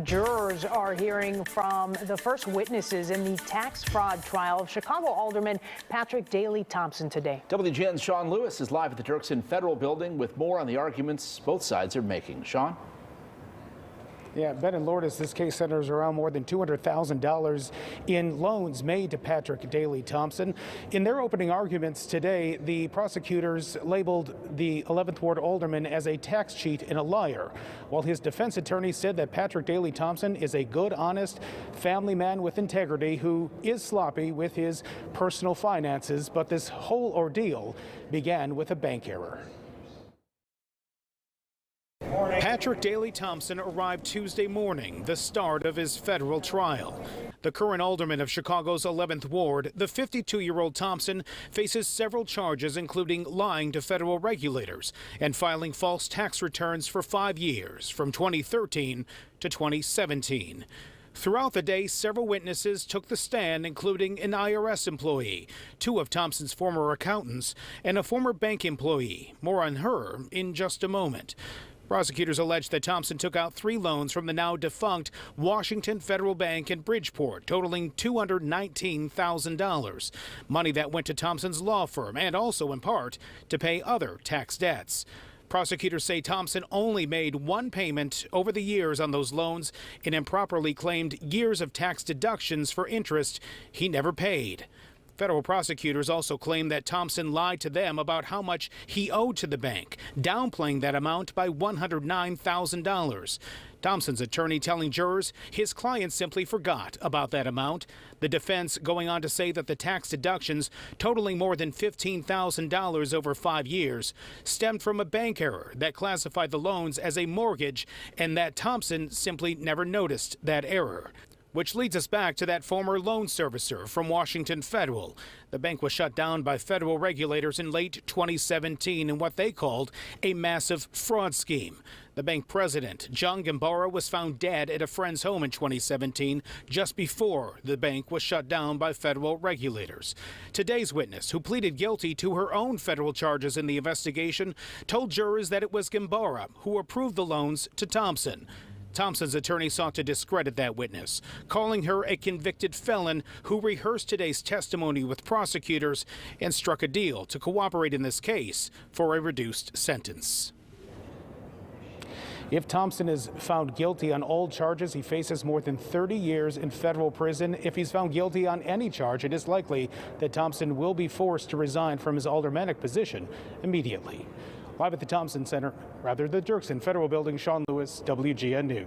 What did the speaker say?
Jurors are hearing from the first witnesses in the tax fraud trial of Chicago Alderman Patrick Daley Thompson today. WGN's Sean Lewis is live at the Dirksen Federal Building with more on the arguments both sides are making. Sean? Yeah, Ben and Lourdes, this case centers around more than $200,000 in loans made to Patrick Daley Thompson. In their opening arguments today, the prosecutors labeled the 11th Ward alderman as a tax cheat and a liar, while his defense attorney said that Patrick Daley Thompson is a good, honest family man with integrity who is sloppy with his personal finances, but this whole ordeal began with a bank error. Patrick Daley Thompson arrived Tuesday morning, the start of his federal trial. The current alderman of Chicago's 11th Ward, the 52-year-old Thompson, faces several charges, including lying to federal regulators and filing false tax returns for 5 years, from 2013 to 2017. Throughout the day, several witnesses took the stand, including an IRS employee, 2 of Thompson's former accountants, and a former bank employee. More on her in just a moment. Prosecutors allege that Thompson took out 3 loans from the now defunct Washington Federal Bank in Bridgeport, totaling $219,000, money that went to Thompson's law firm and also in part to pay other tax debts. Prosecutors say Thompson only made 1 payment over the years on those loans and improperly claimed years of tax deductions for interest he never paid. Federal prosecutors also claim that Thompson lied to them about how much he owed to the bank, downplaying that amount by $109,000. Thompson's attorney telling jurors his client simply forgot about that amount. The defense going on to say that the tax deductions, totaling more than $15,000 over 5 years, stemmed from a bank error that classified the loans as a mortgage and that Thompson simply never noticed that error. Which leads us back to that former loan servicer from Washington Federal. The bank was shut down by federal regulators in late 2017 in what they called a massive fraud scheme. The bank president, John Gambara, was found dead at a friend's home in 2017, just before the bank was shut down by federal regulators. Today's witness, who pleaded guilty to her own federal charges in the investigation, told jurors that it was Gambara who approved the loans to Thompson. Thompson's attorney sought to discredit that witness, calling her a convicted felon who rehearsed today's testimony with prosecutors and struck a deal to cooperate in this case for a reduced sentence. If Thompson is found guilty on all charges, he faces more than 30 years in federal prison. If he's found guilty on any charge, it is likely that Thompson will be forced to resign from his aldermanic position immediately. Live at the Thompson Center, the Dirksen Federal Building, Sean Lewis, WGN News.